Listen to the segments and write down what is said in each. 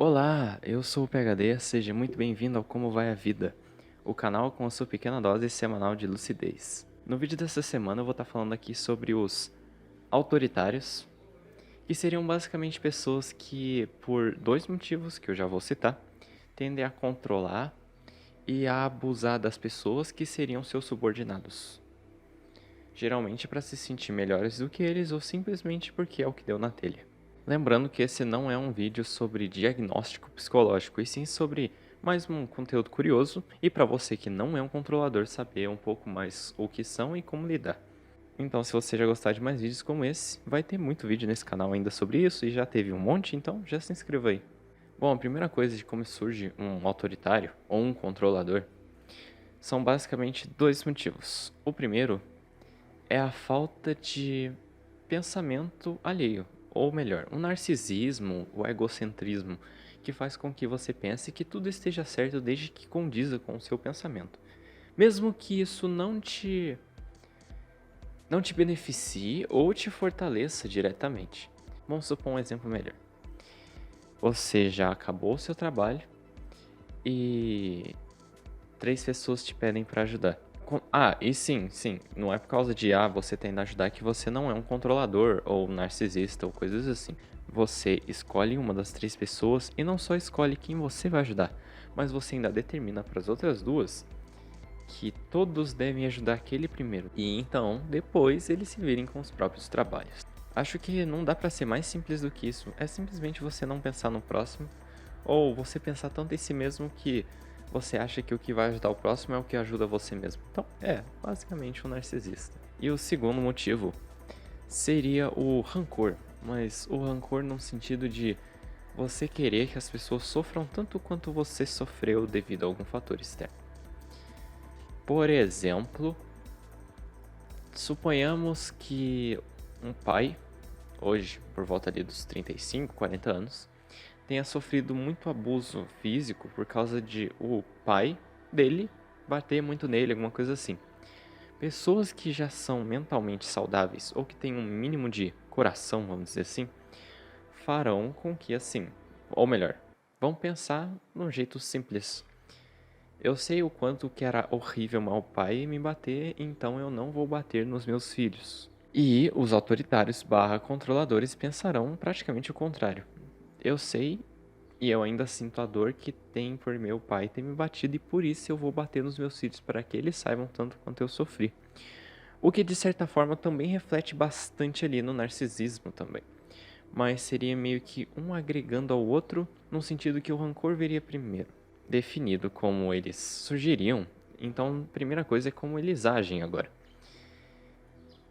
Olá, eu sou o PHD, seja muito bem-vindo ao Como Vai a Vida, o canal com a sua pequena dose semanal de lucidez. No vídeo dessa semana eu vou estar falando aqui sobre os autoritários, que seriam basicamente pessoas que, por dois motivos que eu já vou citar, tendem a controlar e a abusar das pessoas que seriam seus subordinados. Geralmente para se sentir melhores do que eles ou simplesmente porque é o que deu na telha. Lembrando que esse não é um vídeo sobre diagnóstico psicológico, e sim sobre mais um conteúdo curioso e para você que não é um controlador saber um pouco mais o que são e como lidar. Então, se você já gostar de mais vídeos como esse, vai ter muito vídeo nesse canal ainda sobre isso e já teve um monte, então já se inscreva aí. Bom, a primeira coisa de como surge um autoritário ou um controlador são basicamente dois motivos. O primeiro é a falta de pensamento alheio, ou melhor, o narcisismo, o egocentrismo, que faz com que você pense que tudo esteja certo desde que condiza com o seu pensamento. Mesmo que isso não te beneficie ou te fortaleça diretamente. Vamos supor um exemplo melhor. Você já acabou o seu trabalho e três pessoas te pedem para ajudar. E sim, não é por causa de você tendo a ajudar que você não é um controlador ou narcisista ou coisas assim. Você escolhe uma das três pessoas e não só escolhe quem você vai ajudar, mas você ainda determina para as outras duas que todos devem ajudar aquele primeiro e então depois eles se virem com os próprios trabalhos. Acho que não dá para ser mais simples do que isso. É simplesmente você não pensar no próximo ou você pensar tanto em si mesmo que você acha que o que vai ajudar o próximo é o que ajuda você mesmo. Então, basicamente um narcisista. E o segundo motivo seria o rancor, mas o rancor no sentido de você querer que as pessoas sofram tanto quanto você sofreu devido a algum fator externo. Por exemplo, suponhamos que um pai, hoje por volta ali dos 35, 40 anos, tenha sofrido muito abuso físico por causa de o pai dele bater muito nele, alguma coisa assim. Pessoas que já são mentalmente saudáveis ou que têm um mínimo de coração, vamos dizer assim, farão com que assim, ou melhor, vão pensar num jeito simples. Eu sei o quanto que era horrível meu pai me bater, então eu não vou bater nos meus filhos. E os autoritários barra controladores pensarão praticamente o contrário. Eu sei e eu ainda sinto a dor que tem por meu pai ter me batido e por isso eu vou bater nos meus filhos para que eles saibam tanto quanto eu sofri. O que de certa forma também reflete bastante ali no narcisismo também. Mas seria meio que um agregando ao outro no sentido que o rancor viria primeiro. Definido como eles surgiriam, então primeira coisa é como eles agem agora.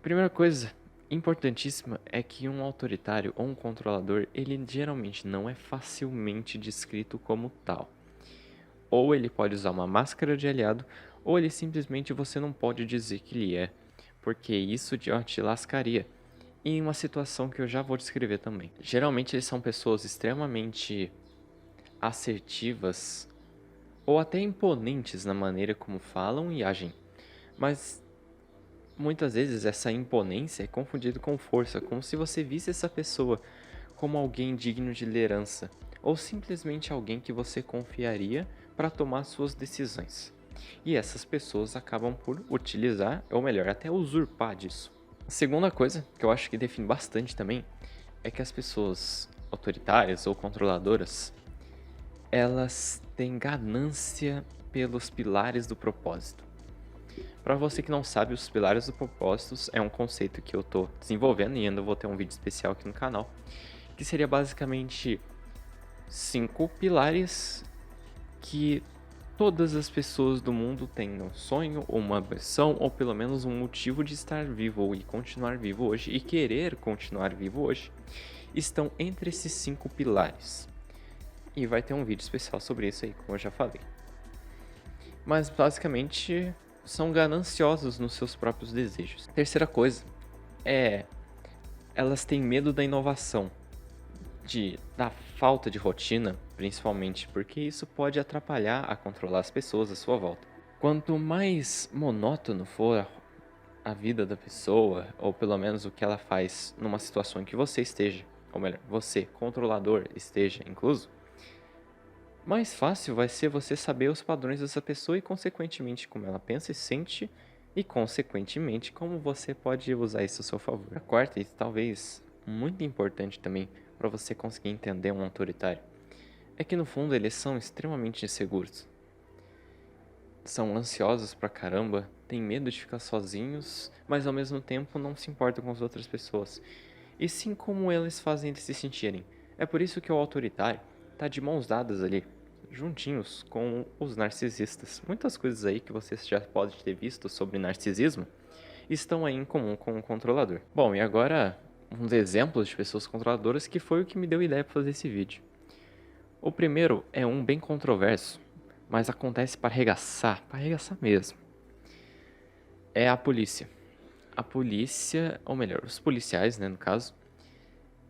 Primeira coisa importantíssima é que um autoritário ou um controlador, ele geralmente não é facilmente descrito como tal. Ou ele pode usar uma máscara de aliado, ou ele simplesmente você não pode dizer que ele é, porque isso te lascaria. Em uma situação que eu já vou descrever também. Geralmente eles são pessoas extremamente assertivas ou até imponentes na maneira como falam e agem. Mas muitas vezes essa imponência é confundida com força, como se você visse essa pessoa como alguém digno de liderança, ou simplesmente alguém que você confiaria para tomar suas decisões. E essas pessoas acabam por utilizar, ou melhor, até usurpar disso. A segunda coisa, que eu acho que define bastante também, é que as pessoas autoritárias ou controladoras, elas têm ganância pelos pilares do propósito. Para você que não sabe, os pilares do propósito é um conceito que eu estou desenvolvendo e ainda vou ter um vídeo especial aqui no canal, que seria basicamente 5 pilares que todas as pessoas do mundo têm um sonho, ou uma ambição, ou pelo menos um motivo de estar vivo ou e continuar vivo hoje e querer continuar vivo hoje, estão entre esses 5 pilares. E vai ter um vídeo especial sobre isso aí, como eu já falei. Mas basicamente são gananciosos nos seus próprios desejos. Terceira coisa é elas têm medo da inovação, da falta de rotina, principalmente, porque isso pode atrapalhar a controlar as pessoas à sua volta. Quanto mais monótono for a vida da pessoa, ou pelo menos o que ela faz numa situação em que você esteja, ou melhor, você, controlador, esteja incluso, mais fácil vai ser você saber os padrões dessa pessoa e, consequentemente, como ela pensa e sente, e, consequentemente, como você pode usar isso a seu favor. A quarta, e talvez muito importante também para você conseguir entender um autoritário, é que no fundo eles são extremamente inseguros. São ansiosos pra caramba, têm medo de ficar sozinhos, mas ao mesmo tempo não se importam com as outras pessoas. E sim como eles fazem eles se sentirem. É por isso que o autoritário tá de mãos dadas ali, juntinhos com os narcisistas. Muitas coisas aí que você já pode ter visto sobre narcisismo estão aí em comum com o controlador. Bom, e agora uns exemplos de pessoas controladoras que foi o que me deu ideia para fazer esse vídeo. O primeiro é um bem controverso, mas acontece para arregaçar mesmo. É a polícia. A polícia, ou melhor, os policiais, né, no caso,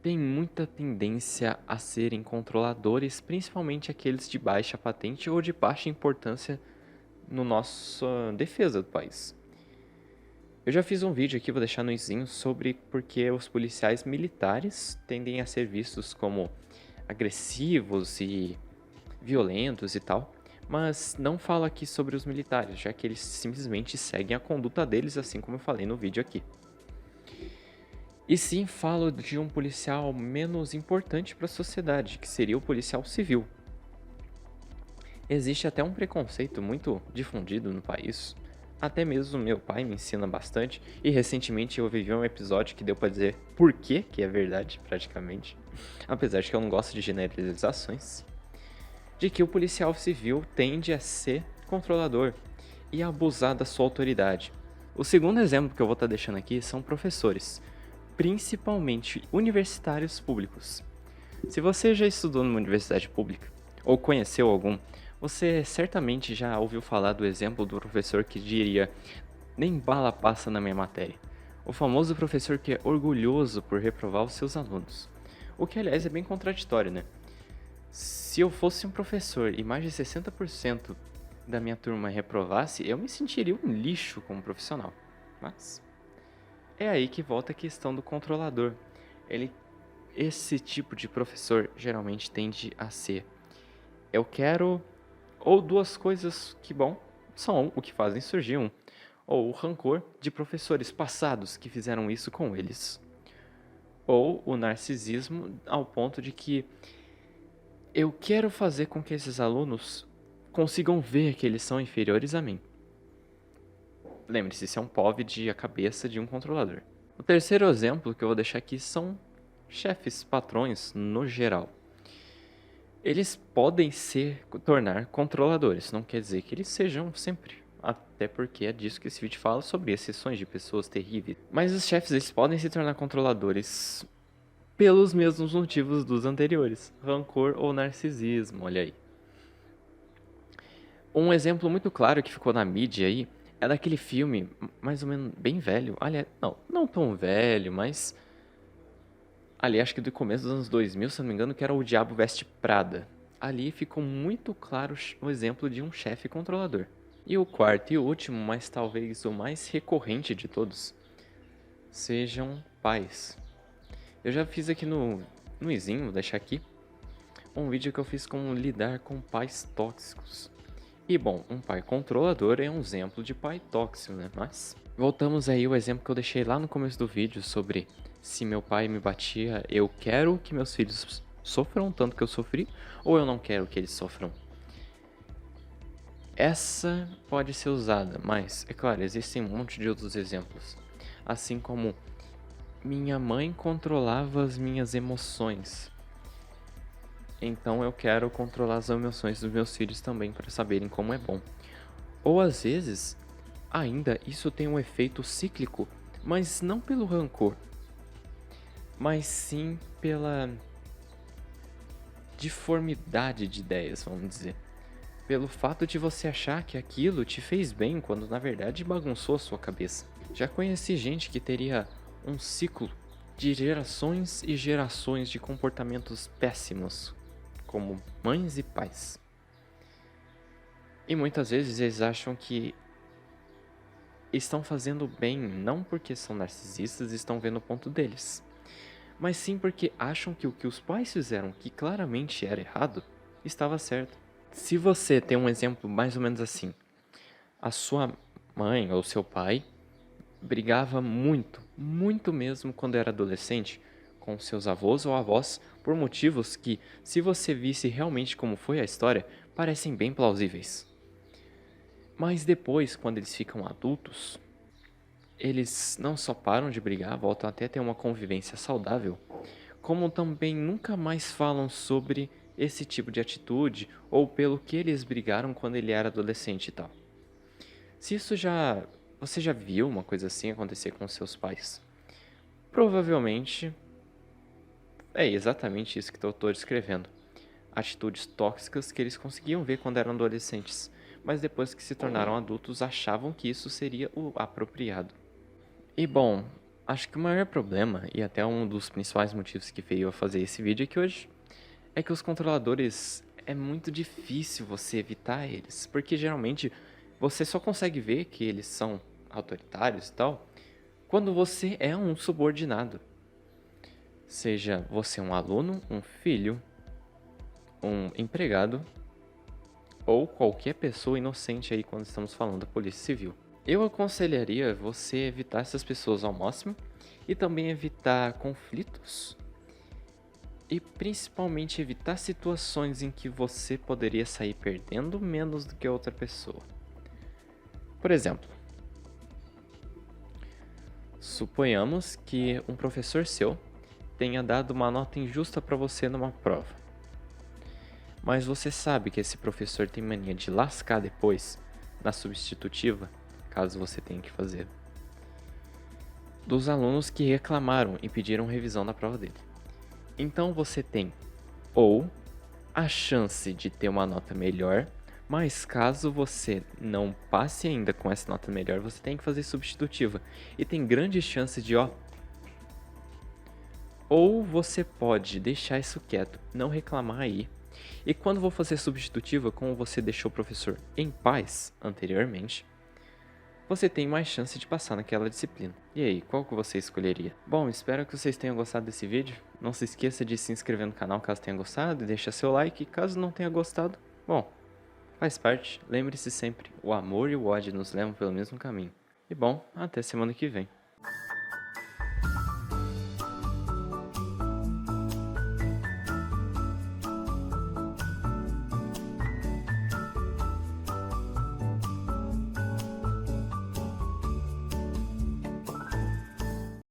têm muita tendência a serem controladores, principalmente aqueles de baixa patente ou de baixa importância no nossa defesa do país. Eu já fiz um vídeo aqui, vou deixar no izinho, sobre porque os policiais militares tendem a ser vistos como agressivos e violentos e tal, mas não falo aqui sobre os militares, já que eles simplesmente seguem a conduta deles, assim como eu falei no vídeo aqui. E sim falo de um policial menos importante para a sociedade, que seria o policial civil. Existe até um preconceito muito difundido no país. Até mesmo meu pai me ensina bastante, e recentemente eu vivi um episódio que deu pra dizer por que é verdade, praticamente. Apesar de que eu não gosto de generalizações. De que o policial civil tende a ser controlador e a abusar da sua autoridade. O segundo exemplo que eu vou estar deixando aqui são professores, principalmente universitários públicos. Se você já estudou numa universidade pública, ou conheceu algum, você certamente já ouviu falar do exemplo do professor que diria: nem bala passa na minha matéria. O famoso professor que é orgulhoso por reprovar os seus alunos. O que, aliás, é bem contraditório, né? Se eu fosse um professor e mais de 60% da minha turma reprovasse, eu me sentiria um lixo como profissional. Mas é aí que volta a questão do controlador. Esse tipo de professor geralmente tende a ser: eu quero, ou duas coisas que, bom, são o que fazem surgir um, ou o rancor de professores passados que fizeram isso com eles, ou o narcisismo ao ponto de que eu quero fazer com que esses alunos consigam ver que eles são inferiores a mim. Lembre-se, isso é um POV de a cabeça de um controlador. O terceiro exemplo que eu vou deixar aqui são chefes, patrões no geral. Eles podem tornar controladores, não quer dizer que eles sejam sempre. Até porque é disso que esse vídeo fala, sobre exceções de pessoas terríveis. Mas os chefes, eles podem se tornar controladores pelos mesmos motivos dos anteriores: rancor ou narcisismo, olha aí. Um exemplo muito claro que ficou na mídia aí é daquele filme, mais ou menos bem velho. Aliás, não tão velho, mas ali acho que do começo dos anos 2000, se não me engano, que era O Diabo Veste Prada. Ali ficou muito claro o exemplo de um chefe controlador. E o quarto e último, mas talvez o mais recorrente de todos, sejam pais. Eu já fiz aqui no izinho, vou deixar aqui, um vídeo que eu fiz como lidar com pais tóxicos. E bom, um pai controlador é um exemplo de pai tóxico, né? Mas voltamos aí ao exemplo que eu deixei lá no começo do vídeo sobre: se meu pai me batia, eu quero que meus filhos sofram tanto que eu sofri, ou eu não quero que eles sofram. Essa pode ser usada, mas, é claro, existem um monte de outros exemplos. Assim como minha mãe controlava as minhas emoções, então eu quero controlar as emoções dos meus filhos também para saberem como é bom. Ou às vezes, ainda isso tem um efeito cíclico, mas não pelo rancor, mas sim pela deformidade de ideias, vamos dizer. Pelo fato de você achar que aquilo te fez bem, quando na verdade bagunçou a sua cabeça. Já conheci gente que teria um ciclo de gerações e gerações de comportamentos péssimos, como mães e pais. E muitas vezes eles acham que estão fazendo bem não porque são narcisistas e estão vendo o ponto deles, mas sim porque acham que o que os pais fizeram, que claramente era errado, estava certo. Se você tem um exemplo mais ou menos assim, a sua mãe ou seu pai brigava muito, muito mesmo quando era adolescente com seus avós ou avós por motivos que, se você visse realmente como foi a história, parecem bem plausíveis. Mas depois, quando eles ficam adultos, eles não só param de brigar, voltam até a ter uma convivência saudável, como também nunca mais falam sobre esse tipo de atitude ou pelo que eles brigaram quando ele era adolescente e tal. Se isso já você já viu uma coisa assim acontecer com seus pais, provavelmente é exatamente isso que eu estou descrevendo. Atitudes tóxicas que eles conseguiam ver quando eram adolescentes, mas depois que se tornaram adultos achavam que isso seria o apropriado. E bom, acho que o maior problema, e até um dos principais motivos que veio a fazer esse vídeo aqui hoje, é que os controladores é muito difícil você evitar eles, porque geralmente você só consegue ver que eles são autoritários e tal quando você é um subordinado. Seja você um aluno, um filho, um empregado ou qualquer pessoa inocente aí quando estamos falando da Polícia Civil. Eu aconselharia você evitar essas pessoas ao máximo e também evitar conflitos e principalmente evitar situações em que você poderia sair perdendo menos do que a outra pessoa. Por exemplo, suponhamos que um professor seu tenha dado uma nota injusta para você numa prova. Mas você sabe que esse professor tem mania de lascar depois, na substitutiva, caso você tenha que fazer, dos alunos que reclamaram e pediram revisão da prova dele. Então você tem ou a chance de ter uma nota melhor, mas caso você não passe ainda com essa nota melhor, você tem que fazer substitutiva e tem grandes chances de ou você pode deixar isso quieto, não reclamar aí. E quando vou fazer substitutiva, como você deixou o professor em paz anteriormente, você tem mais chance de passar naquela disciplina. E aí, qual que você escolheria? Bom, espero que vocês tenham gostado desse vídeo. Não se esqueça de se inscrever no canal caso tenha gostado e deixar seu like. Caso não tenha gostado, bom, faz parte. Lembre-se sempre, o amor e o ódio nos levam pelo mesmo caminho. E bom, até semana que vem.